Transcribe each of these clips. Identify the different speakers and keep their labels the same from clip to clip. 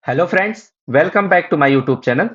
Speaker 1: Hello friends, welcome back to my YouTube channel.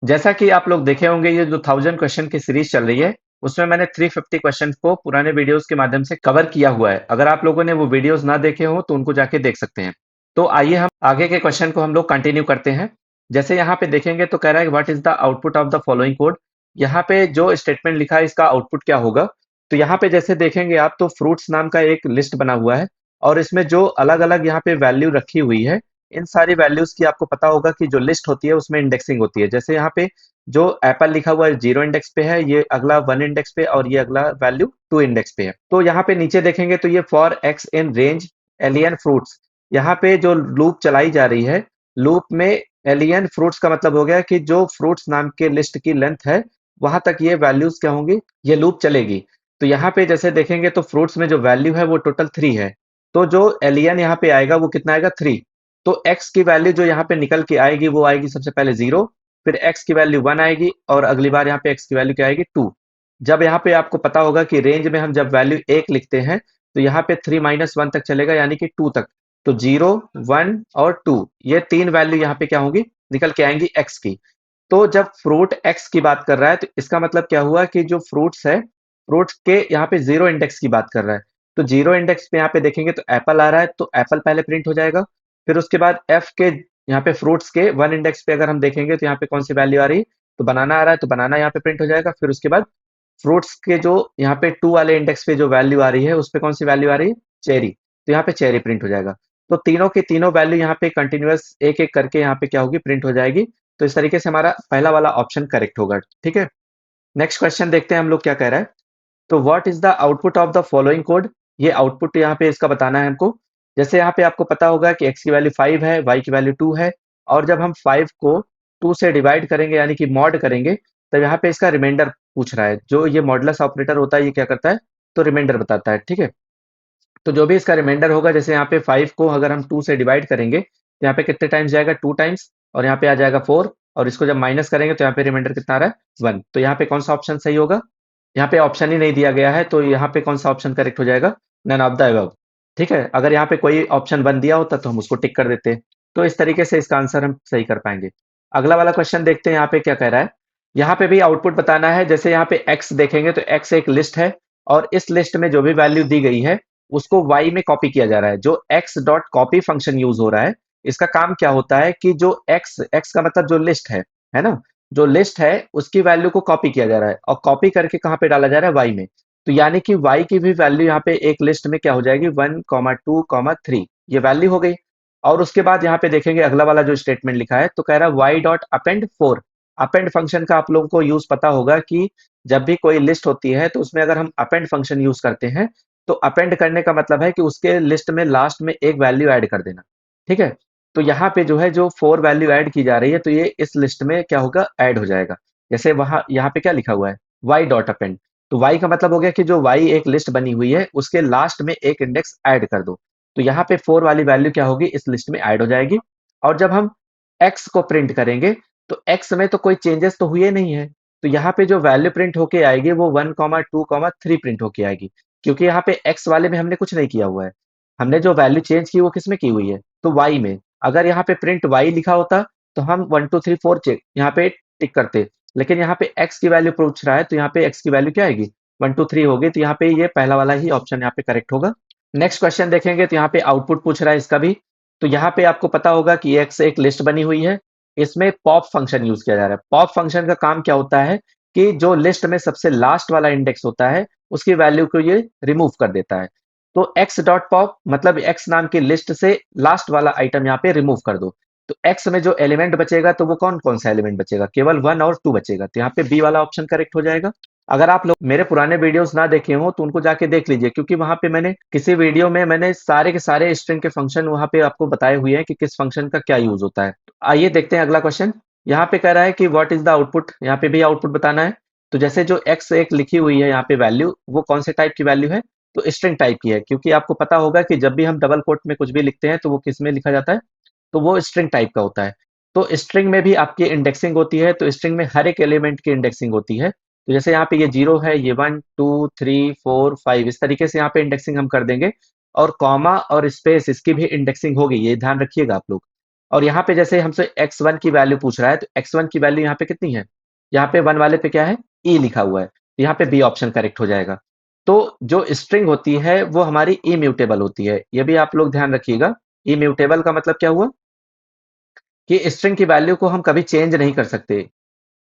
Speaker 1: जैसा कि आप लोग देखे होंगे, ये जो 1000 क्वेश्चन की सीरीज चल रही है, उसमें मैंने 350 क्वेश्चन को पुराने वीडियोस के माध्यम से कवर किया हुआ है। अगर आप लोगों ने वो वीडियोस ना देखे हो तो उनको जाके देख सकते हैं। तो आइए हम आगे के क्वेश्चन को हम लोग कंटिन्यू करते हैं। जैसे यहाँ पे देखेंगे तो कह रहा है what is the output of the following code. यहाँ पे जो स्टेटमेंट लिखा है इसका आउटपुट क्या होगा। तो यहाँ पे जैसे देखेंगे आप, तो फ्रूट्स नाम का एक लिस्ट बना हुआ है और इसमें जो अलग अलग यहाँ पे वैल्यू रखी हुई है, इन सारी वैल्यूज की आपको पता होगा कि जो लिस्ट होती है उसमें इंडेक्सिंग होती है। जैसे यहाँ पे जो एप्पल लिखा हुआ है 0 इंडेक्स पे है, ये अगला 1 इंडेक्स पे और ये अगला वैल्यू 2 इंडेक्स पे है। तो यहाँ पे नीचे देखेंगे तो ये for x in range alien fruits, यहाँ पे जो लूप चलाई जा रही है, लूप में एलियन फ्रूट्स का मतलब हो गया कि जो फ्रूट्स नाम के लिस्ट की लेंथ है वहां तक ये वैल्यूज क्या होंगी, ये लूप चलेगी। तो यहाँ पे जैसे देखेंगे तो फ्रूट्स में जो वैल्यू है वो टोटल 3 है। तो जो एलियन यहाँ पे आएगा वो कितना आएगा, 3। तो x की वैल्यू जो यहाँ पे निकल के आएगी वो आएगी सबसे पहले 0, फिर x की वैल्यू 1 आएगी और अगली बार यहाँ पे x की वैल्यू क्या आएगी, 2। जब यहाँ पे आपको पता होगा कि रेंज में हम जब वैल्यू 1 लिखते हैं तो यहाँ पे 3 - 1 तक चलेगा, यानी कि 2 तक। तो 0, 1 और 2, ये तीन वैल्यू यहाँ पे क्या होंगी, निकल के आएंगी x की। तो जब फ्रूट x की बात कर रहा है तो इसका मतलब क्या हुआ कि जो फ्रूट्स है, फ्रूट्स के यहाँ पे 0 इंडेक्स की बात कर रहा है। तो 0 इंडेक्स पे यहाँ पे देखेंगे तो एप्पल आ रहा है, तो एप्पल पहले प्रिंट हो जाएगा। फिर उसके बाद एफ के यहाँ पे फ्रूट्स के 1 इंडेक्स पे अगर हम देखेंगे तो यहाँ पे कौन सी वैल्यू आ रही है, तो बनाना आ रहा है, तो बनाना यहाँ पे प्रिंट हो जाएगा। फिर उसके बाद फ्रूट्स के जो यहाँ पे 2 वाले इंडेक्स पे जो वैल्यू आ रही है उस पे कौन सी वैल्यू आ रही है, चेरी, तो यहाँ पे चेरी प्रिंट हो जाएगा। तो तीनों की तीनों वैल्यू यहाँ पे कंटिन्यूअस एक एक करके यहाँ पे क्या होगी, प्रिंट हो जाएगी। तो इस तरीके से हमारा पहला वाला ऑप्शन करेक्ट होगा। ठीक है, नेक्स्ट क्वेश्चन देखते हैं हम लोग क्या कह रहा है। तो what is the output of the following code, ये आउटपुट यहाँ पे इसका बताना है हमको। जैसे यहाँ पे आपको पता होगा कि x की वैल्यू 5 है, y की वैल्यू 2 है, और जब हम 5 को 2 से डिवाइड करेंगे यानी कि मॉड करेंगे, तब यहाँ पे इसका रिमाइंडर पूछ रहा है। जो ये मॉडुलस ऑपरेटर होता है ये क्या करता है, तो रिमाइंडर बताता है। ठीक है, तो जो भी इसका रिमाइंडर होगा, जैसे यहाँ पे 5 को अगर हम 2 से डिवाइड करेंगे तो यहाँ पे कितने टाइम्स जाएगा, 2 टाइम्स, और यहाँ पे आ जाएगा 4, और इसको जब माइनस करेंगे तो यहाँ पे रिमाइंडर कितना आ रहा है, 1। तो यहाँ पे कौन सा ऑप्शन सही होगा, यहाँ पे ऑप्शन ही नहीं दिया गया है, तो यहाँ पे कौन सा ऑप्शन करेक्ट हो जाएगा, नन ऑफ द अबव। ठीक है, अगर यहाँ पे कोई ऑप्शन 1 दिया होता तो हम उसको टिक कर देते। तो इस तरीके से इसका आंसर हम सही कर पाएंगे। अगला वाला क्वेश्चन देखते हैं यहाँ पे क्या कह रहा है। यहाँ पे भी आउटपुट बताना है। जैसे यहाँ पे x देखेंगे तो x एक लिस्ट है, और इस लिस्ट में जो भी वैल्यू दी गई है उसको y में कॉपी किया जा रहा है। जो x dot copy function use हो रहा है, इसका काम क्या होता है कि जो x का मतलब जो लिस्ट है ना, जो लिस्ट है उसकी वैल्यू को कॉपी किया जा रहा है, और कॉपी करके कहाँ पे डाला जा रहा है, y में। तो यानी कि y की भी वैल्यू यहाँ पे एक लिस्ट में क्या हो जाएगी, 1, 2, 3, ये वैल्यू हो गई। और उसके बाद यहाँ पे देखेंगे अगला वाला जो स्टेटमेंट लिखा है, तो कह रहा है y dot append 4। Append function का आप लोगों को यूज पता होगा कि जब भी कोई लिस्ट होती है तो उसमें अगर हम अपेंड फंक्शन यूज करते हैं, तो अपेंड करने का मतलब है कि उसके लिस्ट में लास्ट में एक वैल्यू ऐड कर देना। ठीक है, तो यहाँ पे जो है जो 4 वैल्यू ऐड की जा रही है, तो ये इस लिस्ट में क्या होगा, ऐड हो जाएगा। जैसे वहां यहाँ पे क्या लिखा हुआ है, y डॉट अपेंड, तो y का मतलब हो गया कि जो y एक लिस्ट बनी हुई है उसके लास्ट में एक इंडेक्स ऐड कर दो। तो यहाँ पे 4 वाली वैल्यू क्या होगी, इस लिस्ट में ऐड हो जाएगी। और जब हम x को प्रिंट करेंगे तो x में तो कोई चेंजेस तो हुए नहीं है, तो यहाँ पे जो वैल्यू प्रिंट होके आएगी वो 1, 2, 3 प्रिंट होके आएगी, क्योंकि यहाँ पे x वाले में हमने कुछ नहीं किया हुआ है। हमने जो वैल्यू चेंज की वो किस में की हुई है, तो y में। अगर यहाँ पे प्रिंट y लिखा होता तो हम 1, 2, 3, 4 चेक यहाँ पे टिक करते, लेकिन यहाँ पे x की वैल्यू पूछ रहा है, तो यहाँ पे x की वैल्यू क्या आएगी, 1, 2, 3 होगी। तो यहाँ पे ये पहला वाला ही ऑप्शन यहाँ पे करेक्ट होगा। नेक्स्ट क्वेश्चन देखेंगे तो यहाँ पे आउटपुट पूछ रहा है इसका भी। तो यहाँ पे आपको पता होगा कि x एक लिस्ट बनी हुई है, इसमें पॉप फंक्शन यूज किया जा रहा है। पॉप फंक्शन का काम क्या होता है कि जो लिस्ट में सबसे लास्ट वाला इंडेक्स होता है उसकी वैल्यू को ये रिमूव कर देता है। तो x डॉट पॉप मतलब x नाम की लिस्ट से लास्ट वाला आइटम यहाँ पे रिमूव कर दो। तो x में जो एलिमेंट बचेगा तो वो कौन कौन सा एलिमेंट बचेगा, केवल 1 और 2 बचेगा। तो यहाँ पे बी वाला ऑप्शन करेक्ट हो जाएगा। अगर आप लोग मेरे पुराने वीडियोस ना देखे हो तो उनको जाके देख लीजिए, क्योंकि वहां पे मैंने किसी वीडियो में मैंने सारे के सारे स्ट्रिंग के फंक्शन वहां पे आपको बताए हुए हैं कि किस फंक्शन का क्या यूज होता है। आइए देखते हैं अगला क्वेश्चन। यहाँ पे कह रहा है कि व्हाट इज द आउटपुट, यहाँ पे भी आउटपुट बताना है। तो जैसे जो x एक लिखी हुई है यहाँ पे वैल्यू, वो कौन से टाइप की वैल्यू है, तो स्ट्रिंग टाइप की है। क्योंकि आपको पता होगा कि जब भी हम डबल कोट में कुछ भी लिखते हैं तो वो किस में लिखा जाता है, तो वो स्ट्रिंग टाइप का होता है। तो स्ट्रिंग में भी आपकी इंडेक्सिंग होती है, तो स्ट्रिंग में हर एक एलिमेंट की इंडेक्सिंग होती है। तो जैसे यहाँ पे ये 0 है, ये 1, 2, 3, 4, 5, इस तरीके से यहाँ पे इंडेक्सिंग हम कर देंगे। और कॉमा और स्पेस इसकी भी इंडेक्सिंग होगी, ये ध्यान रखिएगा आप लोग। और यहाँ पे जैसे हमसे x1 की वैल्यू पूछ रहा है, तो x1 की वैल्यू यहाँ पे कितनी है? यहाँ पे 1 वाले पे क्या है? ई लिखा हुआ है। तो यहाँ पे बी ऑप्शन करेक्ट हो जाएगा। तो जो स्ट्रिंग होती है वो हमारी इम्यूटेबल होती है। ये भी आप लोग ध्यान रखिएगा। इम्यूटेबल का मतलब क्या हुआ? कि स्ट्रिंग की वैल्यू को हम कभी चेंज नहीं कर सकते।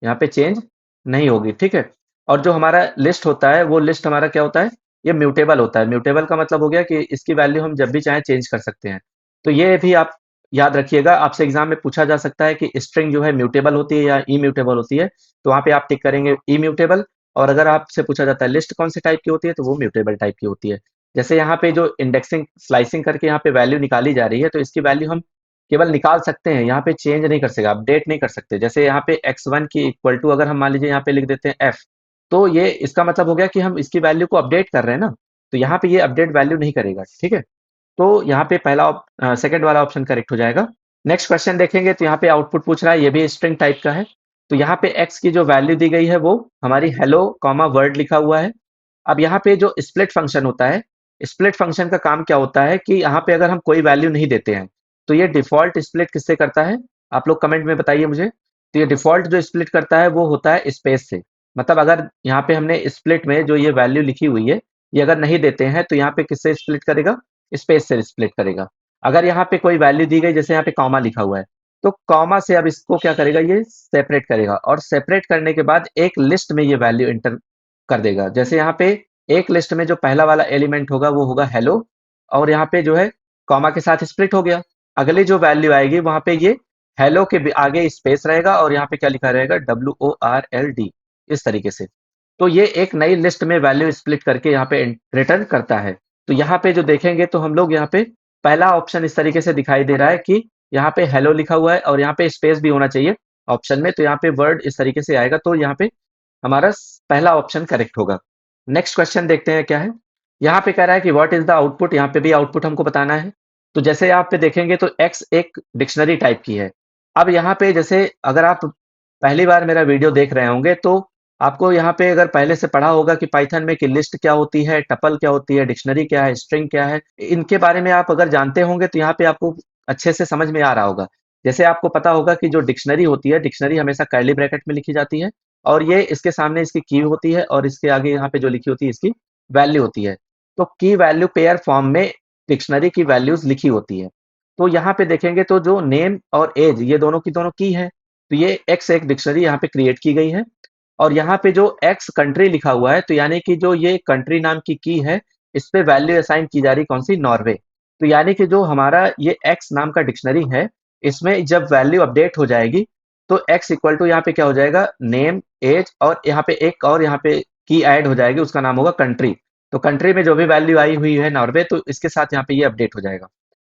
Speaker 1: यहाँ पे चेंज नहीं होगी, ठीक है? और जो हमारा लिस्ट होता है, वो लिस्ट हमारा क्या होता है? ये म्यूटेबल होता है। म्यूटेबल का मतलब हो गया कि इसकी वैल्यू हम जब भी चाहें चेंज कर सकते हैं। तो ये भी आप याद रखिएगा, आपसे एग्ज़ाम में पूछा जा सकता है कि स्ट्रिंग जो है म्यूटेबल होती है या इम्यूटेबल होती है, तो वहाँ पे आप टिक करेंगे इम्यूटेबल। और अगर आपसे पूछा जाता है लिस्ट कौन से टाइप की होती है, तो वो म्यूटेबल टाइप की होती है। जैसे यहाँ पे जो इंडेक्सिंग स्लाइसिंग करके यहाँ पे वैल्यू निकाली जा रही है, तो इसकी वैल्यू हम केवल निकाल सकते हैं, यहाँ पे चेंज नहीं कर सकते, अपडेट नहीं कर सकते। जैसे यहाँ पे x1 की इक्वल टू अगर हम मान लीजिए यहाँ पे लिख देते हैं f, तो ये इसका मतलब हो गया कि हम इसकी वैल्यू को अपडेट कर रहे हैं ना, तो यहाँ पे ये अपडेट वैल्यू नहीं करेगा, ठीक है? तो यहाँ पे सेकंड वाला ऑप्शन करेक्ट हो जाएगा। नेक्स्ट क्वेश्चन देखेंगे तो यहाँ पे आउटपुट पूछ रहा है, ये भी स्ट्रिंग टाइप का है। तो यहाँ पे x की जो वैल्यू दी गई है वो हमारी हेलो कॉमा वर्ड लिखा हुआ है। अब यहाँ पे जो स्प्लिट फंक्शन होता है, स्प्लिट फंक्शन का काम क्या होता है कि यहाँ पे अगर हम कोई वैल्यू नहीं देते हैं, तो ये डिफ़ॉल्ट स्प्लिट किससे करता है? आप लोग कमेंट में बताइए मुझे। तो ये डिफ़ॉल्ट जो स्प्लिट करता है वो होता है स्पेस से। मतलब अगर यहाँ पे हमने स्प्लिट में जो ये वैल्यू लिखी हुई है, ये अगर नहीं देते हैं तो यहाँ पे किससे स्प्लिट करेगा? स्पेस से स्प्लिट करेगा। अगर यहाँ पे कोई वैल्यू दी गई, जैसे यहाँ पे कॉमा लिखा हुआ है, तो कॉमा से अब इसको क्या करेगा? ये सेपरेट करेगा और सेपरेट करने के बाद एक लिस्ट में ये वैल्यू एंटर कर देगा। जैसे यहाँ पे एक लिस्ट में जो पहला वाला एलिमेंट होगा वो होगा हेलो, और यहाँ पे जो है कॉमा के साथ स्प्लिट हो गया। अगली जो वैल्यू आएगी वहां पे ये हेलो के आगे स्पेस रहेगा और यहाँ पे क्या लिखा रहेगा? WORLD, इस तरीके से। तो ये एक नई लिस्ट में वैल्यू स्प्लिट करके यहाँ पे रिटर्न करता है। तो यहाँ पे जो देखेंगे तो हम लोग यहाँ पे पहला ऑप्शन इस तरीके से दिखाई दे रहा है कि यहाँ पे हेलो लिखा हुआ है और यहाँ पे स्पेस भी होना चाहिए ऑप्शन में, तो यहाँ पे वर्ड इस तरीके से आएगा, तो यहाँ पे हमारा पहला ऑप्शन करेक्ट होगा। नेक्स्ट क्वेश्चन देखते हैं क्या है। यहाँ पे कह रहा है कि व्हाट इज द आउटपुट, यहाँ पे भी आउटपुट हमको बताना है। तो जैसे यहाँ पे देखेंगे तो x एक डिक्शनरी टाइप की है। अब यहाँ पे जैसे अगर आप पहली बार मेरा वीडियो देख रहे होंगे तो आपको यहाँ पे अगर पहले से पढ़ा होगा कि पाइथन में कि लिस्ट क्या होती है, टपल क्या होती है, डिक्शनरी क्या है, स्ट्रिंग क्या है, इनके बारे में आप अगर जानते होंगे तो यहाँ पे आपको अच्छे से समझ में आ रहा होगा। जैसे आपको पता होगा कि जो डिक्शनरी होती है, डिक्शनरी हमेशा कर्ली ब्रैकेट में लिखी जाती है और ये इसके सामने इसकी की होती है और इसके आगे यहाँ पे जो लिखी होती है इसकी वैल्यू होती है। तो की वैल्यू पेयर फॉर्म में डिक्शनरी की वैल्यूज लिखी होती है। तो यहाँ पे देखेंगे तो जो नेम और एज ये दोनों की दोनों की है, तो ये एक्स एक डिक्शनरी यहाँ पे क्रिएट की गई है। और यहाँ पे जो एक्स कंट्री लिखा हुआ है, तो यानी कि जो ये कंट्री नाम की है, इस पे वैल्यू असाइन की जा रही कौन सी? नॉर्वे। तो यानी कि जो हमारा ये एक्स नाम का डिक्शनरी है, इसमें जब वैल्यू अपडेट हो जाएगी तो x इक्वल टू यहाँ पे क्या हो जाएगा? नेम, एज और यहाँ पे एक और यहाँ पे की ऐड हो जाएगी, उसका नाम होगा कंट्री। तो कंट्री में जो भी वैल्यू आई हुई है नॉर्वे, तो इसके साथ यहाँ पे ये अपडेट हो जाएगा।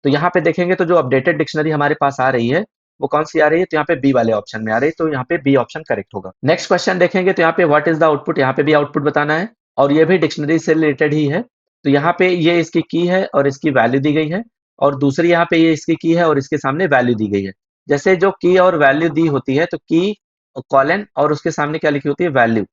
Speaker 1: तो यहाँ पे देखेंगे तो जो अपडेटेड डिक्शनरी हमारे पास आ रही है वो कौन सी आ रही है? तो यहाँ पे बी वाले ऑप्शन में आ रही है, तो यहाँ पे बी ऑप्शन करेक्ट होगा। नेक्स्ट क्वेश्चन देखेंगे तो यहाँ पे व्हाट इज द आउटपुट, यहाँ पे भी आउटपुट बताना है और ये भी डिक्शनरी से रिलेटेड ही है। तो यहाँ पे ये इसकी की है और इसकी वैल्यू दी गई है, और दूसरी यहाँ पे ये इसकी की है और इसके सामने वैल्यू दी गई है। जैसे जो की और वैल्यू दी होती है, तो की कॉलन और उसके सामने क्या लिखी होती है? वैल्यू,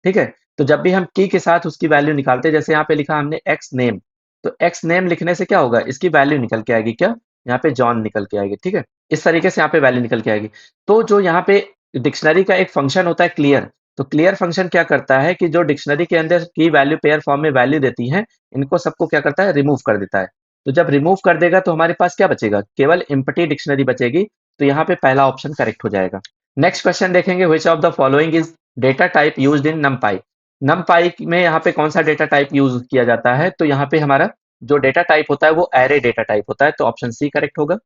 Speaker 1: ठीक है? तो जब भी हम की के साथ उसकी वैल्यू निकालते हैं, जैसे यहाँ पे लिखा हमने एक्स नेम, तो एक्स नेम लिखने से क्या होगा? इसकी वैल्यू निकल के आएगी, क्या? यहाँ पे जॉन निकल के आएगी, ठीक है? इस तरीके से यहाँ पे वैल्यू निकल के आएगी। तो जो यहाँ पे डिक्शनरी का एक फंक्शन होता है क्लियर, तो क्लियर फंक्शन क्या करता है कि जो डिक्शनरी के अंदर की वैल्यू पेयर फॉर्म में वैल्यू देती है, इनको सबको क्या करता है? रिमूव कर देता है। तो जब रिमूव कर देगा तो हमारे पास क्या बचेगा? केवल एम्प्टी डिक्शनरी बचेगी। तो यहाँ पे पहला ऑप्शन करेक्ट हो जाएगा। नेक्स्ट क्वेश्चन देखेंगे, which of the following is data type used in नमपाई। नमपाई में यहाँ पे कौन सा डेटा टाइप यूज किया जाता है? तो यहाँ पे हमारा जो डेटा टाइप होता है वो एरे डेटा टाइप होता है, तो ऑप्शन सी करेक्ट होगा।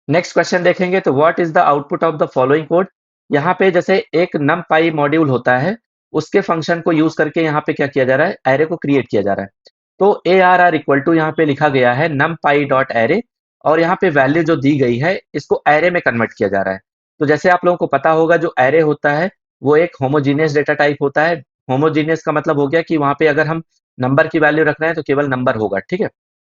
Speaker 1: नेक्स्ट क्वेश्चन देखेंगे तो what is the output of the following code. यहाँ पे जैसे एक नमपाई मॉड्यूल होता है, उसके फंक्शन को यूज करके यहाँ पे क्या किया जा रहा है? एरे को क्रिएट किया जा रहा है। तो ARR इक्वल टू यहाँ पे लिखा गया है numpy डॉट एरे, और यहाँ पे वैल्यू जो दी गई है इसको एरे में कन्वर्ट किया जा रहा है। तो जैसे आप लोगों को पता होगा जो एरे होता है वो एक होमोजीनियस डेटा टाइप होता है। होमोजीनियस का मतलब हो गया कि वहां पे अगर हम नंबर की वैल्यू रख रहे हैं तो केवल नंबर होगा, ठीक है?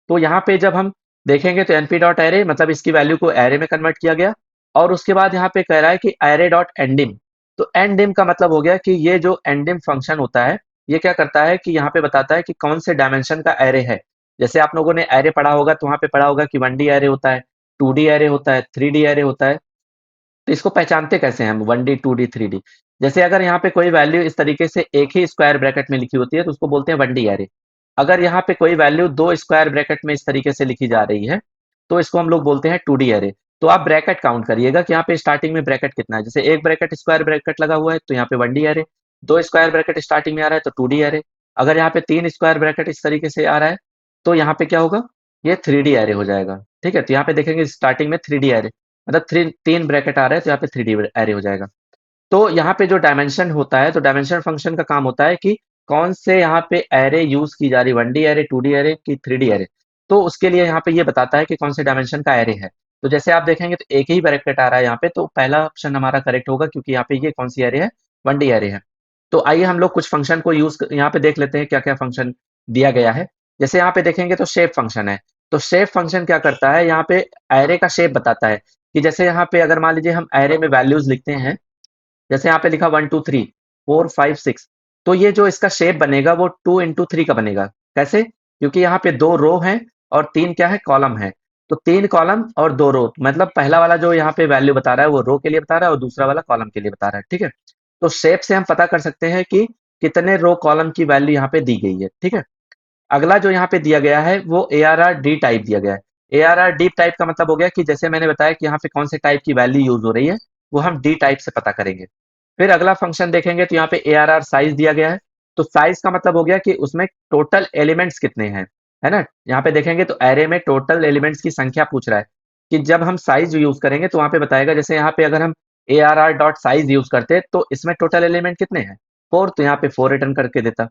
Speaker 1: तो यहाँ पे जब हम देखेंगे तो np डॉट एरे मतलब इसकी वैल्यू को एरे में कन्वर्ट किया गया, और उसके बाद यहाँ पे कह रहा है कि एरे डॉट एंडिम। तो एंडिम का मतलब हो गया कि ये जो एंडिम फंक्शन होता है, ये क्या करता है कि यहाँ पे बताता है कि कौन से डायमेंशन का एरे है। जैसे आप लोगों ने एरे पढ़ा होगा तो वहाँ पे पढ़ा होगा कि 1D एरे होता है, 2D एरे होता है, 3D एरे होता है। तो इसको पहचानते कैसे हैं हम 1D, 2D, 3D? जैसे अगर यहाँ पे कोई वैल्यू इस तरीके से एक ही स्क्वायर ब्रैकेट में लिखी होती है तो उसको बोलते हैं 1D एरे। अगर यहाँ पे कोई वैल्यू दो स्क्वायर ब्रैकेट में इस तरीके से लिखी जा रही है तो इसको हम लोग बोलते हैं 2D एरे। तो आप ब्रैकेट काउंट करिएगा कि यहाँ पे स्टार्टिंग में ब्रैकेट कितना है। जैसे एक ब्रैकेट स्क्वायर ब्रैकेट लगा हुआ है तो यहाँ पे 1D एरे, दो स्क्वायर ब्रैकेट स्टार्टिंग में आ रहा है तो 2D एरे, अगर यहाँ पे तीन स्क्वायर ब्रैकेट इस तरीके से आ रहा है तो यहाँ पे क्या होगा, ये 3D एरे हो जाएगा। ठीक है, तो यहाँ पे देखेंगे स्टार्टिंग में 3D एरे, मतलब तीन ब्रैकेट आ रहे हैं तो यहाँ पे 3D एरे हो जाएगा। तो यहाँ पे जो डायमेंशन होता है, तो डायमेंशन फंक्शन का काम होता है कि कौन से यहाँ पे एरे यूज की जा रही, 1D एरे, 2D एरे की 3D एरे। तो उसके लिए यहाँ पे ये बताता है कि कौन से डायमेंशन का एरे है। तो जैसे आप देखेंगे तो एक ही ब्रैकेट आ रहा है यहाँ पे, तो पहला ऑप्शन हमारा करेक्ट होगा क्योंकि यहाँ पे ये कौन सी एरे है, 1D एरे है। तो आइए हम लोग कुछ फंक्शन को यूज यहाँ पे देख लेते हैं क्या क्या फंक्शन दिया गया है। जैसे यहाँ पे देखेंगे तो शेप फंक्शन है। तो शेप फंक्शन क्या करता है, यहाँ पे एरे का शेप बताता है कि जैसे यहाँ पे अगर मान लीजिए हम एरे में वैल्यूज लिखते हैं, जैसे यहाँ पे लिखा 1 2 3 4 5 6, तो ये जो इसका शेप बनेगा वो 2 इंटू 3 का बनेगा। कैसे? क्योंकि यहाँ पे दो रो हैं और तीन क्या है, कॉलम है। तो तीन कॉलम और दो रो, मतलब पहला वाला जो यहाँ पे वैल्यू बता रहा है वो रो के लिए बता रहा है और दूसरा वाला कॉलम के लिए बता रहा है। ठीक है, तो शेप से हम पता कर सकते हैं कि कितने रो कॉलम की वैल्यू यहाँ पे दी गई है। ठीक है, अगला जो यहाँ पे दिया गया है वो ARR डी टाइप दिया गया है। ARR डी टाइप का मतलब हो गया कि जैसे मैंने बताया कि यहाँ पे कौन से टाइप की वैल्यू यूज हो रही है वो हम डी टाइप से पता करेंगे। फिर अगला फंक्शन देखेंगे तो यहाँ पे ARR साइज दिया गया है। तो साइज का मतलब हो गया कि उसमें टोटल एलिमेंट्स कितने हैं, है ना। यहाँ पे देखेंगे तो एरे में टोटल एलिमेंट्स की संख्या पूछ रहा है कि जब हम साइज यूज करेंगे तो वहां पे बताएगा। जैसे यहाँ पे अगर हम ARR डॉट साइज यूज करते तो इसमें टोटल एलिमेंट कितने हैं, 4, तो यहाँ पे 4 रिटर्न करके देता।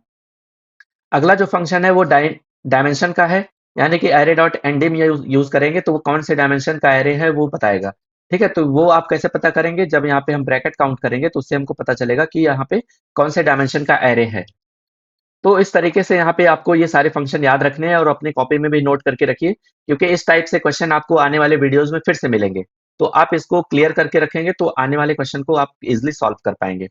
Speaker 1: अगला जो फंक्शन है वो डायमेंशन का है, यानी कि एरे डॉट एंडिम यूज करेंगे तो वो कौन से डायमेंशन का एरे है वो बताएगा। ठीक है, तो वो आप कैसे पता करेंगे, जब यहाँ पे हम ब्रैकेट काउंट करेंगे तो उससे हमको पता चलेगा कि यहाँ पे कौन से डायमेंशन का एरे है। तो इस तरीके से यहाँ पे आपको ये सारे फंक्शन याद रखने हैं और अपनी कॉपी में भी नोट करके रखिए, क्योंकि इस टाइप से क्वेश्चन आपको आने वाले वीडियोज में फिर से मिलेंगे। तो आप इसको क्लियर करके रखेंगे तो आने वाले क्वेश्चन को आप इजिली सॉल्व कर पाएंगे।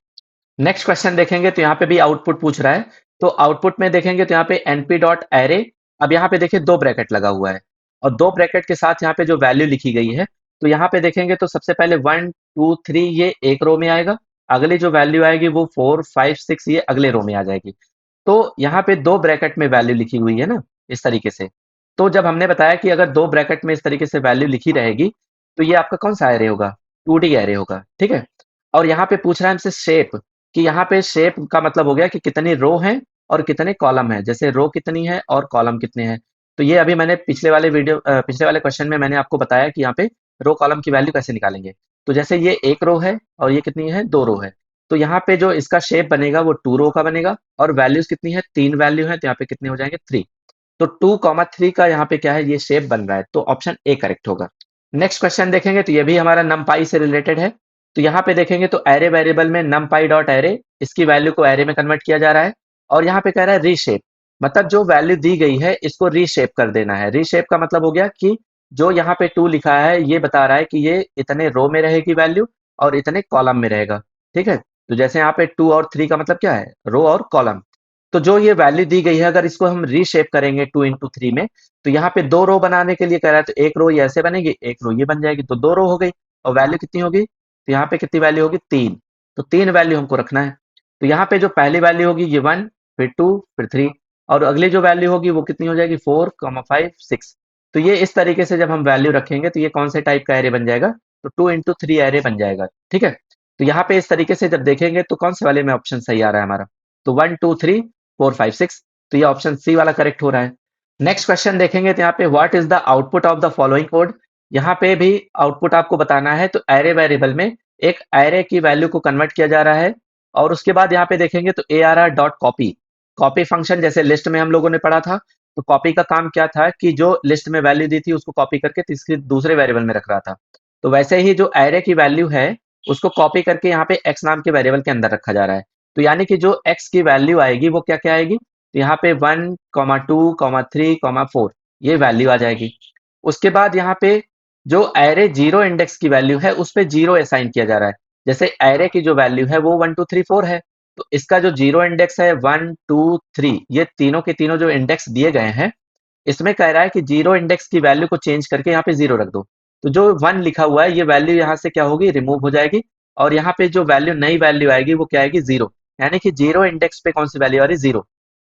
Speaker 1: नेक्स्ट क्वेश्चन देखेंगे तो यहाँ पे भी आउटपुट पूछ रहा है। तो आउटपुट में देखेंगे तो यहाँ पे np डॉट एरे, अब यहाँ पे देखिए दो ब्रैकेट लगा हुआ है और दो ब्रैकेट के साथ यहाँ पे जो वैल्यू लिखी गई है, तो यहाँ पे देखेंगे तो सबसे पहले 1 2 3 ये एक रो में आएगा, अगली जो वैल्यू आएगी वो 4 5 6 ये अगले रो में आ जाएगी। तो यहाँ पे दो ब्रैकेट में वैल्यू लिखी हुई है ना, इस तरीके से। तो जब हमने बताया कि अगर दो ब्रैकेट में इस तरीके से वैल्यू लिखी रहेगी तो ये आपका कौन सा एरे होगा, 2D एरे होगा। ठीक है, और यहाँ पे पूछ रहा है हमसे शेप, कि यहाँ पे शेप का मतलब हो गया कि कितनी रो हैं और कितने कॉलम हैं, जैसे रो कितनी है और कॉलम कितने हैं। तो ये अभी मैंने पिछले वाले क्वेश्चन में मैंने आपको बताया कि यहाँ पे रो कॉलम की वैल्यू कैसे निकालेंगे। तो जैसे ये एक रो है और ये कितनी है, दो रो है, तो यहाँ पे जो इसका शेप बनेगा वो 2 रो का बनेगा और वैल्यूज कितनी है, तीन वैल्यू है, तो यहाँ पे कितने हो जाएंगे, 3। तो 2, 3 का यहाँ पे क्या है, ये शेप बन रहा है, तो ऑप्शन ए करेक्ट होगा। नेक्स्ट क्वेश्चन देखेंगे तो ये भी हमारा numpy से रिलेटेड है। तो यहाँ पे देखेंगे तो एरे वेरिएबल में numpy डॉट एरे, इसकी वैल्यू को एरे में कन्वर्ट किया जा रहा है और यहाँ पे कह रहा है रीशेप, मतलब जो वैल्यू दी गई है इसको रीशेप कर देना है। रीशेप का मतलब हो गया कि जो यहाँ पे 2 लिखा है ये बता रहा है कि ये इतने रो में रहेगी वैल्यू और इतने कॉलम में रहेगा। ठीक है, तो जैसे यहाँ पे 2 और 3 का मतलब क्या है, रो और कॉलम। तो जो ये वैल्यू दी गई है अगर इसको हम रीशेप करेंगे 2 इंटू 3 में, तो यहाँ पे दो रो बनाने के लिए कह रहा है, तो एक रो ये ऐसे बनेगी, एक रो ये बन जाएगी, तो दो रो हो गई और वैल्यू कितनी होगी, तो यहाँ पे कितनी वैल्यू होगी, 3। तो 3 वैल्यू हमको रखना है। तो यहाँ पे जो पहली वैल्यू होगी ये 1, फिर 2, फिर 3 और अगली जो वैल्यू होगी वो कितनी हो जाएगी, 4, 5, 6। तो ये इस तरीके से जब हम वैल्यू रखेंगे तो ये कौन से टाइप का एरे बन जाएगा, तो 2 इंटू 3 एरे बन जाएगा। ठीक है, तो यहाँ पे इस तरीके से जब देखेंगे तो कौन से वाले में ऑप्शन सही आ रहा है हमारा, तो 1 2 3 4 5 6, तो ये ऑप्शन सी वाला करेक्ट हो रहा है। नेक्स्ट क्वेश्चन देखेंगे तो यहाँ पे what is the output of the following code, यहाँ पे भी आउटपुट आपको बताना है। तो एरे वेरिएबल में एक एरे की वैल्यू को कन्वर्ट किया जा रहा है और उसके बाद यहाँ पे देखेंगे तो ARR dot copy, copy function जैसे लिस्ट में हम लोगों ने पढ़ा था। तो कॉपी का काम क्या था कि जो लिस्ट में वैल्यू दी थी उसको कॉपी करके तीसरी दूसरे वेरिएबल में रख रहा था। तो वैसे ही जो एरे की वैल्यू है उसको कॉपी करके यहाँ पे x नाम के वेरिएबल के अंदर रखा जा रहा है। तो यानी कि जो x की वैल्यू आएगी वो क्या क्या आएगी, तो यहाँ पे 1, 2, 3, 4 ये वैल्यू आ जाएगी। उसके बाद यहाँ पे जो एरे जीरो इंडेक्स की वैल्यू है उस पे जीरो असाइन किया जा रहा है। जैसे एरे की जो वैल्यू है वो 1 2 3 4 है, तो इसका जो जीरो इंडेक्स है 1 2 3, ये तीनों के तीनों जो इंडेक्स दिए गए हैं इसमें कह रहा है कि जीरो इंडेक्स की वैल्यू को चेंज करके यहाँ पे जीरो रख दो। तो जो 1 लिखा हुआ है ये वैल्यू यहाँ से क्या होगी, रिमूव हो जाएगी, और यहाँ पे जो वैल्यू नई वैल्यू आएगी वो क्या आएगी, 0। यानी कि 0 इंडेक्स पे कौन सी वैल्यू आ रही है, 0।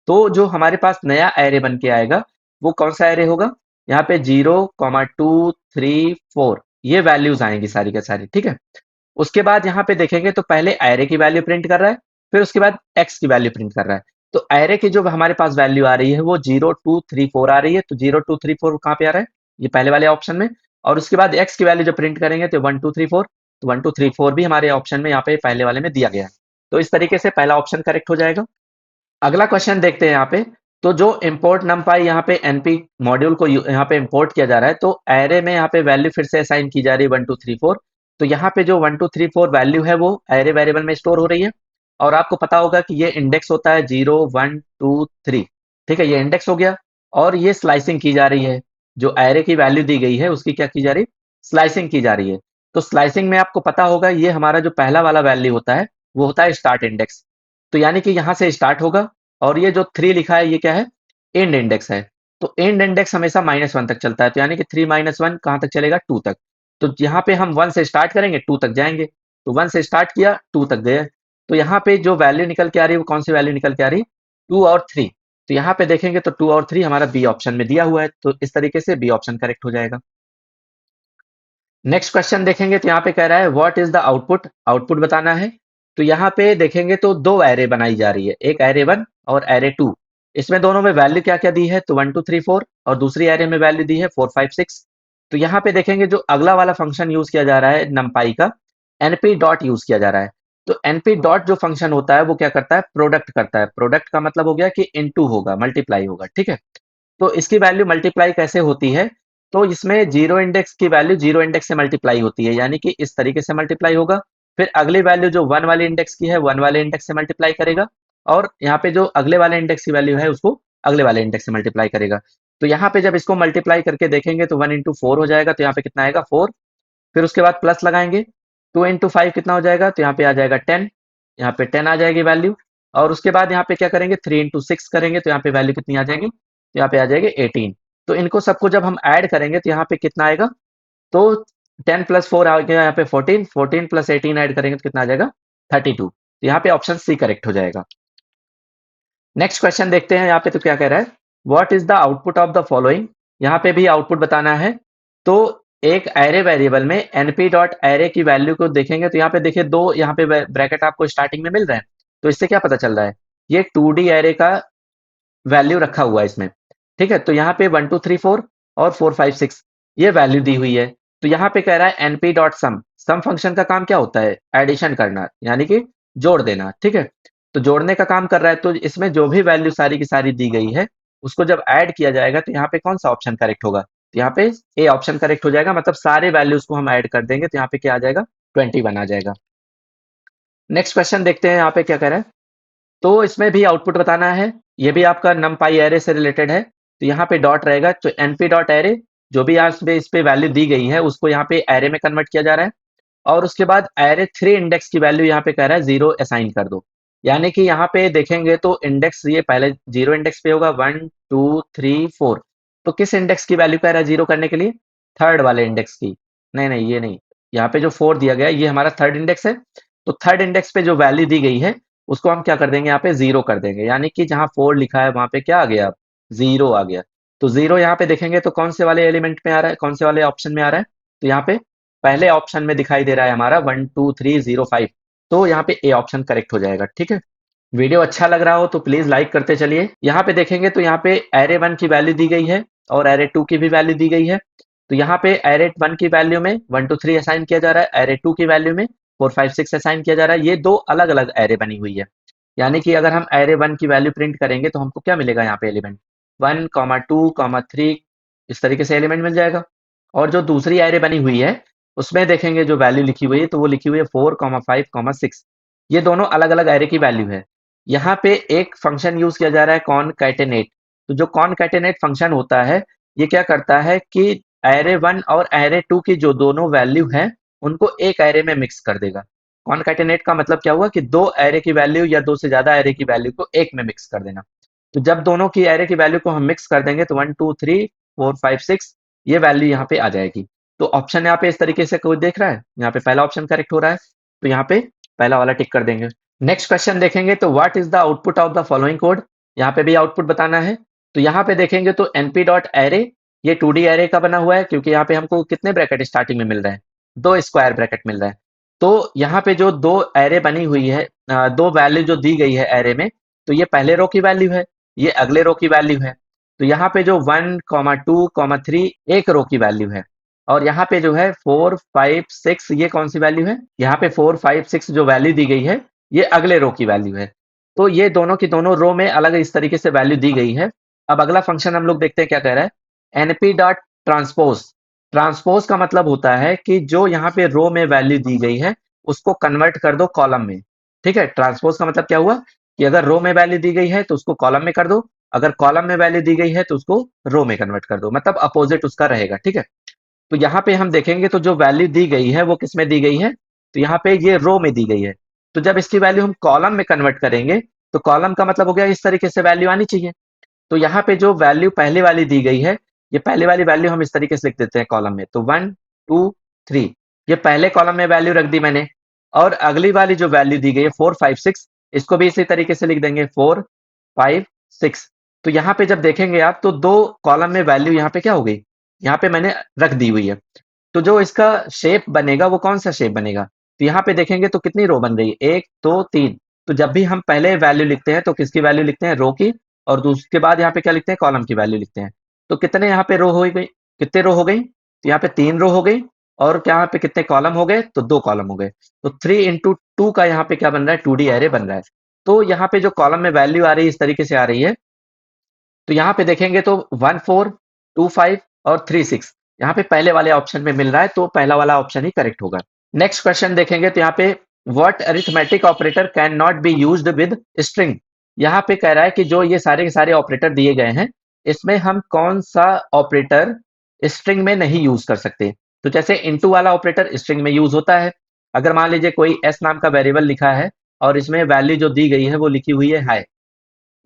Speaker 1: तो जो हमारे पास नया एरे बन के आएगा वो कौन सा एरे होगा, यहाँ पे 0,2,3,4 ये वैल्यूज आएंगी सारी के सारी, ठीक है। उसके बाद यहाँ पे देखेंगे तो पहले एरे की वैल्यू प्रिंट कर रहा है, फिर उसके बाद एक्स की वैल्यू प्रिंट कर रहा है। तो एरे की जो हमारे पास वैल्यू आ रही है वो 0,2,3,4 आ रही है, तो 0,2,3,4 कहाँ पे आ रहा है, ये पहले वाले ऑप्शन में। और उसके बाद एक्स की वैल्यू जो प्रिंट करेंगे तो 1,2,3,4, तो 1,2,3,4 भी हमारे ऑप्शन में यहाँ पे पहले वाले में दिया गया है। तो इस तरीके से पहला ऑप्शन करेक्ट हो जाएगा। अगला क्वेश्चन देखते हैं यहाँ पे। तो जो इम्पोर्ट नमपाई यहाँ पे एनपी मॉड्यूल को यहाँ पे इम्पोर्ट किया जा रहा है, तो एरे में यहाँ पे वैल्यू फिर से असाइन की जा रही है 1,2,3,4। तो यहाँ पे जो 1,2,3,4 वैल्यू है वो एरे वेरिएबल में स्टोर हो रही है, और आपको पता होगा कि ये इंडेक्स होता है 0, 1, 2, 3, ठीक है, ये इंडेक्स हो गया। और ये स्लाइसिंग की जा रही है, जो एरे की वैल्यू दी गई है उसकी क्या की जा रही है, स्लाइसिंग की जा रही है। तो स्लाइसिंग में आपको पता होगा ये हमारा जो पहला वाला वैल्यू होता है वो होता है स्टार्ट इंडेक्स। तो यानी कि यहाँ से स्टार्ट होगा, और ये जो 3 लिखा है ये क्या है, एंड इंडेक्स है। तो एंड इंडेक्स हमेशा -1 तक चलता है, तो यानी कि 3 - 1 कहाँ तक चलेगा, 2 तक। तो यहाँ पे हम 1 से स्टार्ट करेंगे 2 तक जाएंगे, तो 1 से स्टार्ट किया 2 तक गए। तो यहाँ पे जो वैल्यू निकल के आ रही है वो कौन सी वैल्यू निकल के आ रही है, 2 और 3। तो यहाँ पे देखेंगे तो 2 और 3 हमारा बी ऑप्शन में दिया हुआ है, तो इस तरीके से बी ऑप्शन करेक्ट हो जाएगा। नेक्स्ट क्वेश्चन देखेंगे तो यहाँ पे कह रहा है what is the output, output बताना है। तो यहाँ पे देखेंगे तो दो एरे बनाई जा रही है, एक एरे 1 और एरे 2। इसमें दोनों में वैल्यू क्या क्या दी है, तो 1, 2, 3, 4, और दूसरी एरे में वैल्यू दी है 4, 5, 6। तो यहाँ पे देखेंगे जो अगला वाला फंक्शन यूज किया जा रहा है नमपाई का, एनपी डॉट यूज किया जा रहा है। तो एनपी डॉट जो फंक्शन होता है वो क्या करता है, प्रोडक्ट करता है। प्रोडक्ट का मतलब हो गया कि इनटू होगा, मल्टीप्लाई होगा, ठीक है। तो इसकी वैल्यू मल्टीप्लाई कैसे होती है, तो इसमें जीरो इंडेक्स की वैल्यू जीरो इंडेक्स से मल्टीप्लाई होती है, यानी कि इस तरीके से मल्टीप्लाई होगा। फिर अगली वैल्यू जो 1 वाले इंडेक्स की है 1 वाले इंडेक्स से मल्टीप्लाई करेगा, और यहाँ पे जो अगले वाले इंडेक्स की वैल्यू है उसको अगले वाले इंडेक्स से मल्टीप्लाई करेगा। तो यहाँ पे जब इसको मल्टीप्लाई करके देखेंगे तो 1 × 4 हो जाएगा, तो यहाँ पे कितना आएगा, 4। फिर उसके बाद प्लस लगाएंगे, 2 × 5 कितना हो जाएगा, तो यहाँ पे आ जाएगा 10। यहाँ पे 10 आ जाएगी वैल्यू। और उसके बाद यहाँ पे क्या करेंगे, 3 × 6 करेंगे तो यहाँ पे वैल्यू कितनी आ जाएगी, तो यहाँ पे आ जाएगी 18। तो इनको सबको जब हम ऐड करेंगे तो यहाँ पे कितना आएगा, तो 10 + 4 आ गया यहाँ पे 14, 14 + 18 ऐड करेंगे तो कितना आ जाएगा, 32। तो यहाँ पे ऑप्शन सी करेक्ट हो जाएगा। नेक्स्ट क्वेश्चन देखते हैं यहाँ पे, तो क्या कह रहा है, what is the output of the following. यहाँ पे भी आउटपुट बताना है। तो एक एरे वेरिएबल में np डॉट एरे की वैल्यू को देखेंगे तो यहाँ पे देखिए दो यहाँ पे ब्रैकेट आपको स्टार्टिंग में मिल रहे हैं। तो इससे क्या पता चल रहा है, ये 2D एरे का वैल्यू रखा हुआ है इसमें, ठीक है। तो यहाँ पे 1, 2, 3, 4 और 4, 5, 6 ये वैल्यू दी हुई है। तो यहाँ पे कह रहा है np डॉट सम, सम फंक्शन का काम क्या होता है, एडिशन करना, यानी कि जोड़ देना, ठीक है। तो जोड़ने का काम कर रहा है, तो इसमें जो भी वैल्यू सारी की सारी दी गई है उसको जब ऐड किया जाएगा तो यहाँ पे कौन सा ऑप्शन करेक्ट होगा, तो यहाँ पे ए ऑप्शन करेक्ट हो जाएगा। मतलब सारे वैल्यूज को हम ऐड कर देंगे तो यहाँ पे क्या आ जाएगा, 21 आ जाएगा। नेक्स्ट क्वेश्चन देखते हैं यहाँ पे क्या कह रहा है। तो इसमें भी आउटपुट बताना है, ये भी आपका नमपाई एरे से रिलेटेड है। तो यहाँ पे डॉट रहेगा, तो np डॉट एरे जो भी आज पे इस पे वैल्यू दी गई है उसको यहाँ पे एरे में कन्वर्ट किया जा रहा है। और उसके बाद एरे 3 इंडेक्स की वैल्यू यहाँ पे कह रहा है 0 असाइन कर दो। यानी कि यहाँ पे देखेंगे तो इंडेक्स ये पहले 0 इंडेक्स पे होगा, 1, 2, 3, 4। तो किस इंडेक्स की वैल्यू कह रहा है 0 करने के लिए, थर्ड वाले इंडेक्स की। नहीं नहीं ये नहीं, यहाँ पे जो 4 दिया गया है ये हमारा थर्ड इंडेक्स है। तो थर्ड इंडेक्स पे जो वैल्यू दी गई है उसको हम क्या कर देंगे, यहाँ पे 0 कर देंगे। यानी कि जहाँ 4 लिखा है वहां पे क्या आ गया, 0 आ गया। तो 0 यहाँ पे देखेंगे तो कौन से वाले एलिमेंट में आ रहा है, कौन से वाले ऑप्शन में आ रहा है, तो यहाँ पे पहले ऑप्शन में दिखाई दे रहा है हमारा 1, 2, 3, 0, 5। तो यहाँ पे ए ऑप्शन करेक्ट हो जाएगा, ठीक है। वीडियो अच्छा लग रहा हो तो प्लीज लाइक करते चलिए। यहाँ पे देखेंगे तो यहाँ पे एरे 1 की वैल्यू दी गई है और एरे 2 की भी वैल्यू दी गई है। तो यहाँ पे एरे 1 की वैल्यू में 1, 2, 3 असाइन किया जा रहा है, एरे 2 की वैल्यू में 4, 5, 6 असाइन किया जा रहा है। ये दो अलग अलग एरे बनी हुई है। यानी कि अगर हम एरे 1 की वैल्यू प्रिंट करेंगे तो हमको क्या मिलेगा, यहाँ पे एलिमेंट 1, 2, 3 इस तरीके से एलिमेंट मिल जाएगा। और जो दूसरी एरे बनी हुई है उसमें देखेंगे जो वैल्यू लिखी हुई है तो वो लिखी हुई है 4, 5, 6। ये दोनों अलग अलग एरे की वैल्यू है। यहाँ पे एक फंक्शन यूज किया जा रहा है कॉनकैटेनेट। तो जो कॉनकैटेनेट फंक्शन होता है ये क्या करता है कि एरे 1 और एरे 2 की जो दोनों वैल्यू है उनको एक एरे में मिक्स कर देगा। कॉनकैटेनेट का मतलब क्या हुआ कि दो एरे की वैल्यू या दो से ज्यादा एरे की वैल्यू को एक में मिक्स कर देना। तो जब दोनों की एरे की वैल्यू को हम मिक्स कर देंगे तो 1, 2, 3, 4, 5, 6 ये वैल्यू यहाँ पे आ जाएगी। तो ऑप्शन यहाँ पे इस तरीके से कोई देख रहा है, यहाँ पे पहला ऑप्शन करेक्ट हो रहा है, तो यहाँ पे पहला वाला टिक कर देंगे। नेक्स्ट क्वेश्चन देखेंगे तो what is the output of the following code, यहाँ पे भी आउटपुट बताना है। तो यहाँ पे देखेंगे तो np डॉट एरे, ये 2D एरे का बना हुआ है, क्योंकि यहाँ पे हमको कितने ब्रैकेट स्टार्टिंग में मिल रहे हैं, 2 स्क्वायर ब्रैकेट मिल रहा है। तो यहाँ पे जो 2 एरे बनी हुई है, 2 वैल्यू जो दी गई है एरे में, तो ये पहले रो की वैल्यू है, ये अगले रो की वैल्यू है। तो यहाँ पे जो 1, 2, 3 एक रो की वैल्यू है, और यहाँ पे जो है 4, 5, 6 ये कौन सी वैल्यू है, यहाँ पे 4, 5, 6 जो वैल्यू दी गई है ये अगले रो की वैल्यू है। तो ये दोनों की दोनों रो में अलग इस तरीके से वैल्यू दी गई है। अब अगला फंक्शन हम लोग देखते हैं क्या कह रहा है, np डॉट ट्रांसपोज। ट्रांसपोज का मतलब होता है कि जो यहाँ पे रो में वैल्यू दी गई है उसको कन्वर्ट कर दो कॉलम में। ठीक है, ट्रांसपोज का मतलब क्या हुआ कि अगर रो में वैल्यू दी गई है तो उसको कॉलम में कर दो, अगर कॉलम में वैल्यू दी गई है तो उसको रो में कन्वर्ट कर दो, मतलब अपोजिट उसका रहेगा। ठीक है, तो यहाँ पे हम देखेंगे तो जो वैल्यू दी गई है वो किस में दी गई है, तो यहाँ पे ये रो में दी गई है। तो जब इसकी वैल्यू हम कॉलम में कन्वर्ट करेंगे तो कॉलम का मतलब हो गया इस तरीके से वैल्यू आनी चाहिए। तो यहाँ पे जो वैल्यू पहले वाली दी गई है, ये पहले वाली वैल्यू हम इस तरीके से लिख देते हैं कॉलम में, तो 1, 2, 3 ये पहले कॉलम में वैल्यू रख दी मैंने। और अगली वाली जो वैल्यू दी गई है 4, 5, 6, इसको भी इसी तरीके से लिख देंगे 4, 5, 6। तो यहाँ पे जब देखेंगे आप तो 2 कॉलम में वैल्यू यहाँ पे क्या हो गई, यहाँ पे मैंने रख दी हुई है। तो जो इसका शेप बनेगा वो कौन सा शेप बनेगा, तो यहाँ पे देखेंगे तो कितनी रो बन रही है, 1, 2, 3। तो जब भी हम पहले वैल्यू लिखते हैं तो किसकी वैल्यू लिखते हैं, रो की, और उसके बाद यहाँ पे क्या लिखते हैं, कॉलम की वैल्यू लिखते हैं। तो कितने यहाँ पे रो हो गई, कितने रो हो गई, तो यहाँ पे 3 रो हो गई, और क्या यहाँ पे कितने कॉलम हो गए, तो 2 कॉलम हो गए। तो 3 इंटू 2 का यहाँ पे क्या बन रहा है, 2D एरे बन रहा है। तो यहाँ पे जो कॉलम में वैल्यू आ रही है इस तरीके से आ रही है। तो यहाँ पे देखेंगे तो 1, 4, 2, 5 और 3, 6 यहाँ पे पहले वाले ऑप्शन में मिल रहा है, तो पहला वाला ऑप्शन ही करेक्ट होगा। नेक्स्ट क्वेश्चन देखेंगे तो यहाँ पे what arithmetic operator can not be used with string. यहाँ पे कह रहा है कि जो ये सारे के सारे ऑपरेटर दिए गए हैं इसमें हम कौन सा ऑपरेटर स्ट्रिंग में नहीं यूज कर सकते। तो जैसे इनटू वाला ऑपरेटर स्ट्रिंग में यूज होता है। अगर मान लीजिए कोई एस नाम का वेरिएबल लिखा है और इसमें वैल्यू जो दी गई है वो लिखी हुई है हाई,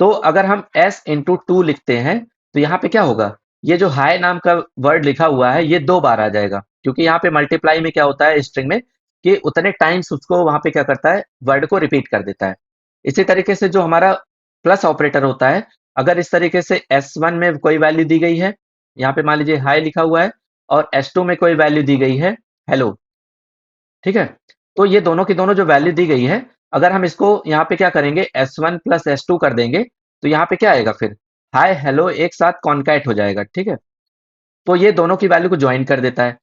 Speaker 1: तो अगर हम s इंटू टू लिखते हैं तो यहाँ पे क्या होगा, ये जो हाई नाम का वर्ड लिखा हुआ है ये 2 बार आ जाएगा, क्योंकि यहाँ पे मल्टीप्लाई में क्या होता है स्ट्रिंग में कि उतने टाइम्स उसको वहां पे क्या करता है, वर्ड को रिपीट कर देता है। इसी तरीके से जो हमारा प्लस ऑपरेटर होता है, अगर इस तरीके से S1 में कोई वैल्यू दी गई है, यहाँ पे मान लीजिए हाई लिखा हुआ है, और S2 में कोई वैल्यू दी गई है हेलो, ठीक है, तो ये दोनों की दोनों जो वैल्यू दी गई है, अगर हम इसको यहाँ पे क्या करेंगे S1 प्लस S2 कर देंगे, तो यहाँ पे क्या आएगा फिर, हाय हेलो एक साथ कॉन्कैट हो जाएगा। ठीक है, तो ये दोनों की वैल्यू को ज्वाइन कर देता है।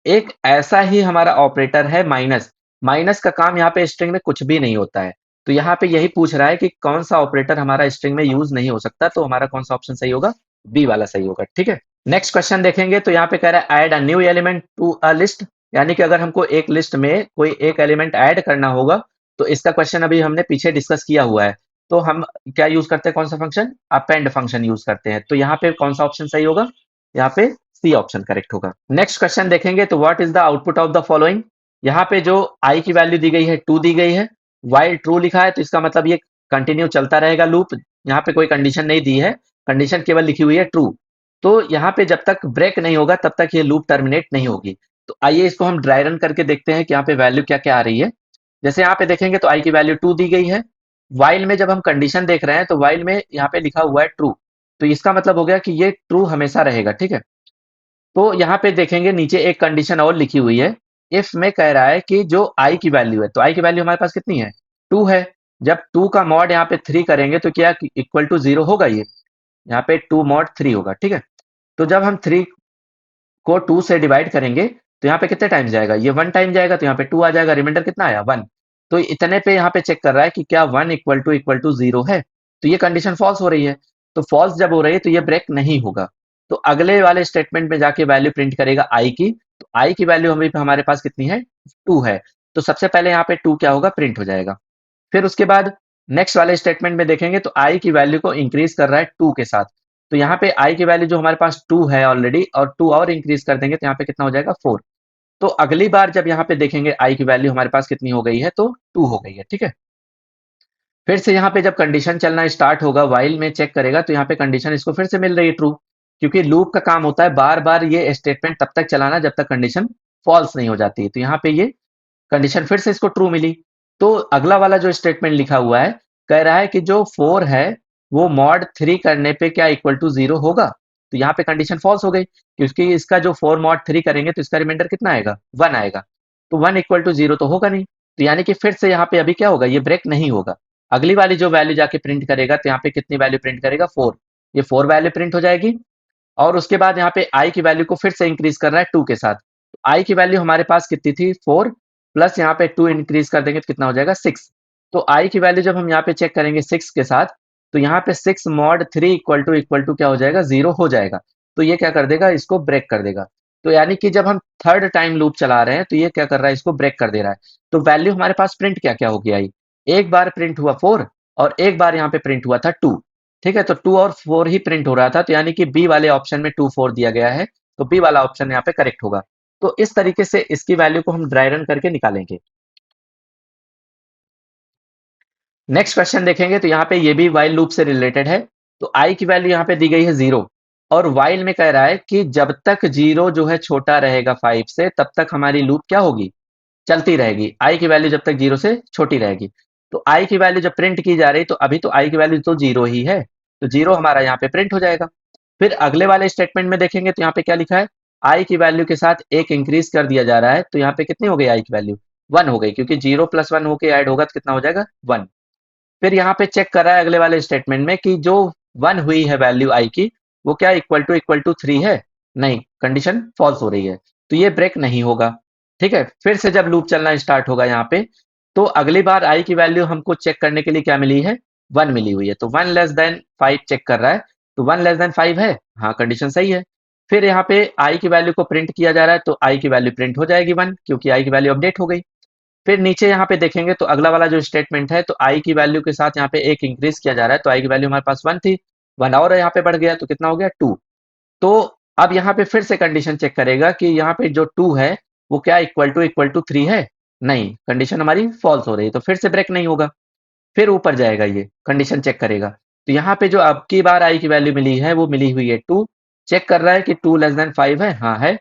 Speaker 1: एक ऐसा ही हमारा ऑपरेटर है माइनस। माइनस का काम यहाँ पे स्ट्रिंग में कुछ भी नहीं होता है, तो यहाँ पे यही पूछ रहा है कि कौन सा ऑपरेटर हमारा स्ट्रिंग में यूज नहीं हो सकता, तो हमारा कौन सा ऑप्शन सही होगा, बी वाला सही होगा। ठीक है, नेक्स्ट क्वेश्चन देखेंगे तो यहाँ पे कह रहा है add a new element to a list, यानी कि अगर हमको एक लिस्ट में कोई एक एलिमेंट ऐड करना होगा, तो इसका क्वेश्चन अभी हमने पीछे डिस्कस किया हुआ है। तो हम क्या यूज करते हैं, कौन सा फंक्शन, अपेंड फंक्शन यूज करते हैं। तो यहाँ पे कौन सा ऑप्शन सही होगा, यहाँ पे सी ऑप्शन करेक्ट होगा। नेक्स्ट क्वेश्चन देखेंगे तो what is the output of the following. यहाँ पे जो आई की वैल्यू दी गई है 2 दी गई है, वाइल ट्रू लिखा है तो इसका मतलब ये कंटिन्यू चलता रहेगा लूप। यहाँ पे कोई कंडीशन नहीं दी है, कंडीशन केवल लिखी हुई है ट्रू। तो यहाँ पे जब तक ब्रेक नहीं होगा तब तक ये लूप टर्मिनेट नहीं होगी। तो आइए इसको हम ड्राई रन करके देखते हैं कि यहाँ पे वैल्यू क्या क्या आ रही है। जैसे यहाँ पे देखेंगे तो आई की वैल्यू 2 दी गई है, वाइल में जब हम कंडीशन देख रहे हैं तो वाइल में यहाँ पे लिखा हुआ है ट्रू, तो इसका मतलब हो गया कि ये ट्रू हमेशा रहेगा। ठीक है, तो यहाँ पे देखेंगे नीचे एक कंडीशन और लिखी हुई है, इफ में कह रहा है कि जो आई की वैल्यू है, तो आई की वैल्यू हमारे पास कितनी है, 2 है। जब 2 का मॉड यहाँ पे 3 करेंगे तो क्या इक्वल टू 0 होगा, ये यहाँ पे 2 मॉड 3 होगा। ठीक है, तो जब हम 3 को 2 से डिवाइड करेंगे तो यहाँ पे कितने टाइम जाएगा, ये 1 टाइम जाएगा, तो यहाँ पे 2 आ जाएगा, रिमाइंडर कितना आया 1। तो इतने पे यहाँ पे चेक कर रहा है कि क्या 1 इक्वल टू 0 है, तो ये कंडीशन फॉल्स हो रही है। तो फॉल्स जब हो रही है तो ये ब्रेक नहीं होगा। तो अगले वाले स्टेटमेंट में जाके वैल्यू प्रिंट करेगा आई की, तो आई की वैल्यू हमारे पास कितनी है, 2 है। तो सबसे पहले यहाँ पे 2 क्या होगा, प्रिंट हो जाएगा। फिर उसके बाद नेक्स्ट वाले स्टेटमेंट में देखेंगे तो आई की वैल्यू को इंक्रीज कर रहा है 2 के साथ। तो यहाँ पे आई की वैल्यू जो हमारे पास 2 है ऑलरेडी, और 2 और इंक्रीज कर देंगे तो यहाँ पे कितना हो जाएगा 4। तो अगली बार जब यहाँ पे देखेंगे आई की वैल्यू हमारे पास कितनी हो गई है, तो 2 हो गई है। ठीक है, फिर से यहाँ पे जब कंडीशन चलना स्टार्ट होगा, वाइल में चेक करेगा तो यहाँ पे कंडीशन इसको फिर से मिल रही है ट्रू। क्योंकि लूप का काम होता है बार बार ये स्टेटमेंट तब तक चलाना जब तक कंडीशन फॉल्स नहीं हो जाती है। तो यहाँ पे ये कंडीशन फिर से इसको ट्रू मिली। तो अगला वाला जो स्टेटमेंट लिखा हुआ है, कह रहा है कि जो 4 है वो मॉड 3 करने पे क्या इक्वल टू 0 होगा। तो यहाँ पे कंडीशन फॉल्स हो गई, क्योंकि इसका जो 4 मॉड 3 करेंगे तो इसका रिमाइंडर कितना आएगा, 1 आएगा। तो 1 इक्वल टू 0 तो होगा नहीं। तो यानी कि फिर से यहाँ पे अभी क्या होगा, ये ब्रेक नहीं होगा। अगली वाली जो वैल्यू जाके प्रिंट करेगा, तो यहाँ पे कितनी वैल्यू प्रिंट करेगा, 4। ये 4 वैल्यू प्रिंट हो जाएगी। और उसके बाद यहाँ पे आई की वैल्यू को फिर से इंक्रीज कर रहा है 2 के साथ। आई की वैल्यू हमारे पास कितनी थी, 4, प्लस यहाँ पे 2 इंक्रीज कर देंगे तो कितना हो जाएगा, 6। तो आई की वैल्यू जब हम यहाँ पे चेक करेंगे 6 के साथ, तो यहाँ पे 6 मॉड 3 इक्वल टू क्या हो जाएगा, 0 हो जाएगा। तो ये क्या कर देगा, इसको ब्रेक कर देगा। तो यानी कि जब हम थर्ड टाइम लूप चला रहे हैं तो ये क्या कर रहा है, इसको ब्रेक कर दे रहा है। तो वैल्यू हमारे पास प्रिंट क्या क्या हो गया, आई एक बार प्रिंट हुआ 4, और एक बार यहाँ पे प्रिंट हुआ था 2। ठीक है, तो 2 और 4 ही प्रिंट हो रहा था। तो यानी कि बी वाले ऑप्शन में 2 4 दिया गया है, तो बी वाला ऑप्शन यहाँ पे करेक्ट होगा। तो इस तरीके से इसकी वैल्यू को हम ड्राई रन करके निकालेंगे। नेक्स्ट क्वेश्चन देखेंगे तो यहाँ पे ये भी वाइल लूप से रिलेटेड है। तो आई की वैल्यू यहाँ पे दी गई है 0, और वाइल में कह रहा है कि जब तक 0 जो है छोटा रहेगा 5 से, तब तक हमारी लूप क्या होगी, चलती रहेगी। आई की वैल्यू जब तक 0 से छोटी रहेगी। तो आई की वैल्यू जब प्रिंट की जा रही, तो अभी तो आई की वैल्यू तो 0 ही है, तो 0 हमारा यहाँ पे प्रिंट हो जाएगा। फिर अगले वाले स्टेटमेंट में देखेंगे तो यहाँ पे क्या लिखा है, आई की वैल्यू के साथ एक इंक्रीज कर दिया जा रहा है। तो यहाँ पे कितनी हो गई आई की वैल्यू, 1 हो गई, क्योंकि 0 प्लस 1 होके ऐड होगा तो कितना हो जाएगा, 1। फिर यहाँ पे चेक कर रहा है अगले वाले स्टेटमेंट में कि जो 1 हुई है वैल्यू आई की, वो क्या इक्वल टू 3 है, नहीं, कंडीशन फॉल्स हो रही है। तो ये ब्रेक नहीं होगा। ठीक है, फिर से जब लूप चलना स्टार्ट होगा यहाँ पे, तो अगली बार आई की वैल्यू हमको चेक करने के लिए क्या मिली है, 1 मिली हुई है। तो 1 लेस देन 5 चेक कर रहा है। तो 1 लेस देन 5 है, हाँ, कंडीशन सही है। फिर यहाँ पे आई की वैल्यू को प्रिंट किया जा रहा है, तो आई की वैल्यू प्रिंट हो जाएगी 1, क्योंकि आई की वैल्यू अपडेट हो गई। फिर नीचे यहाँ पे देखेंगे तो अगला वाला जो स्टेटमेंट है, तो आई की वैल्यू के साथ यहाँ पे एक इंक्रीज किया जा रहा है। तो आई की वैल्यू हमारे पास 1 थी, 1 और यहाँ पे बढ़ गया, तो कितना हो गया, 2। तो अब यहाँ पे फिर से कंडीशन चेक करेगा कि यहाँ पे जो 2 है वो क्या इक्वल टू 3 है, नहीं, कंडीशन हमारी फॉल्स हो रही है। तो फिर से ब्रेक नहीं होगा। फिर ऊपर जाएगा, ये कंडीशन चेक करेगा। तो यहाँ पे जो अब की बार आई की वैल्यू मिली है वो मिली हुई है 2। चेक कर रहा है कि 2 लेस देन 5 है, हाँ है।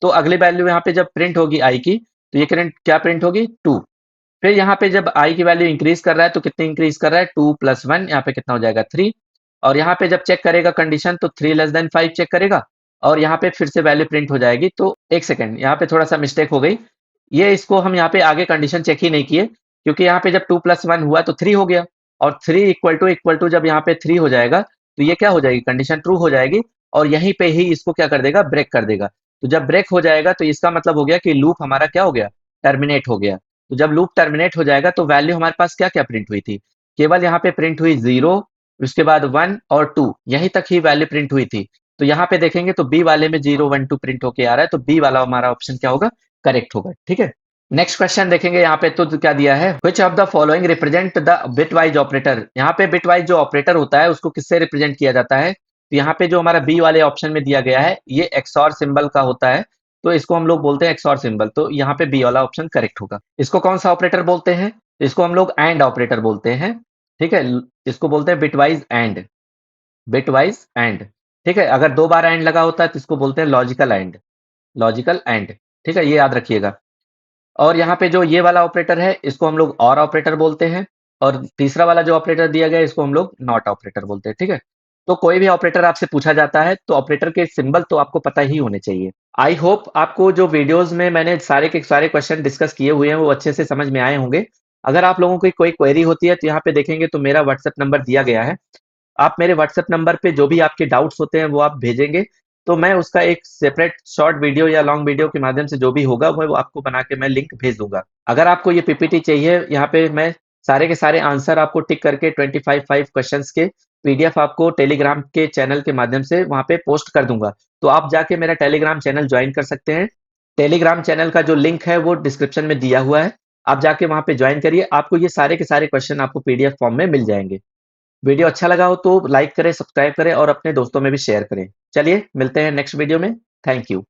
Speaker 1: तो अगली वैल्यू यहाँ पे जब प्रिंट होगी आई की, तो ये करंट क्या प्रिंट होगी, 2। फिर यहाँ पे जब आई की वैल्यू इंक्रीज कर रहा है, तो कितने इंक्रीज कर रहा है, 2 प्लस 1, यहाँ पे कितना हो जाएगा, 3। और यहाँ पे जब चेक करेगा कंडीशन, तो 3 लेस देन 5 चेक करेगा, और यहाँ पे फिर से वैल्यू प्रिंट हो जाएगी। तो एक सेकंड, यहाँ पे थोड़ा सा मिस्टेक हो गई। ये इसको हम यहाँ पे आगे कंडीशन चेक ही नहीं किए, क्योंकि यहाँ पे जब 2 प्लस 1 हुआ तो 3 हो गया, और 3 इक्वल टू जब यहाँ पे 3 हो जाएगा, तो ये क्या हो जाएगी, कंडीशन ट्रू हो जाएगी, और यहीं पे ही इसको क्या कर देगा, ब्रेक कर देगा। तो जब ब्रेक हो जाएगा तो इसका मतलब हो गया कि लूप हमारा क्या हो गया, टर्मिनेट हो गया। तो जब लूप टर्मिनेट हो जाएगा तो वैल्यू हमारे पास क्या क्या प्रिंट हुई थी, केवल यहाँ पे प्रिंट हुई 0, उसके बाद 1 और 2, यहीं तक ही वैल्यू प्रिंट हुई थी। तो यहाँ पे देखेंगे तो बी वाले में 0 1 2 प्रिंट होके आ रहा है, तो बी वाला हमारा ऑप्शन क्या होगा, करेक्ट होगा। ठीक है, नेक्स्ट क्वेश्चन देखेंगे। यहाँ पे तो क्या दिया है, which of the following represent the bitwise operator. यहाँ पे बिटवाइज जो ऑपरेटर होता है उसको किससे रिप्रेजेंट किया जाता है। तो यहाँ पे जो हमारा बी वाले ऑप्शन में दिया गया है, ये एक्सॉर सिंबल का होता है, तो इसको हम लोग बोलते हैं एक्सॉर सिंबल। तो यहाँ पे बी वाला ऑप्शन करेक्ट होगा। इसको कौन सा ऑपरेटर बोलते हैं, इसको हम लोग एंड ऑपरेटर बोलते हैं। ठीक है, इसको बोलते हैं बिटवाइज एंड, बिटवाइज एंड। ठीक है, अगर 2 बार एंड लगा होता है तो इसको बोलते हैं लॉजिकल एंड, लॉजिकल एंड। ठीक है, ये याद रखिएगा। और यहाँ पे जो ये वाला ऑपरेटर है, इसको हम लोग और ऑपरेटर बोलते हैं, और तीसरा वाला जो ऑपरेटर दिया गया है, इसको हम लोग नॉट ऑपरेटर बोलते हैं। ठीक है, तो कोई भी ऑपरेटर आपसे पूछा जाता है तो ऑपरेटर के सिंबल तो आपको पता ही होने चाहिए। आई होप आपको जो वीडियोस में मैंने सारे के सारे क्वेश्चन डिस्कस किए हुए हैं वो अच्छे से समझ में आए होंगे। अगर आप लोगों की कोई क्वेरी होती है तो यहाँ पे देखेंगे तो मेरा व्हाट्सएप नंबर दिया गया है। आप मेरे व्हाट्सएप नंबर पे जो भी आपके डाउट्स होते हैं वो आप भेजेंगे, तो मैं उसका एक सेपरेट शॉर्ट वीडियो या लॉन्ग वीडियो के माध्यम से जो भी होगा वो आपको बना के मैं लिंक भेज दूंगा। अगर आपको ये पीपीटी चाहिए, यहाँ पे मैं सारे के सारे आंसर आपको टिक करके 25 क्वेश्चंस के पीडीएफ आपको टेलीग्राम के चैनल के माध्यम से वहां पे पोस्ट कर दूंगा। तो आप जाके मेरा टेलीग्राम चैनल ज्वाइन कर सकते हैं। टेलीग्राम चैनल का जो लिंक है वो डिस्क्रिप्शन में दिया हुआ है, आप जाके वहां पे ज्वाइन करिए। आपको ये सारे के सारे क्वेश्चन आपको पीडीएफ फॉर्म में मिल जाएंगे। वीडियो अच्छा लगा हो तो लाइक करें, सब्सक्राइब करें और अपने दोस्तों में भी शेयर करें। चलिए मिलते हैं नेक्स्ट वीडियो में। Thank you.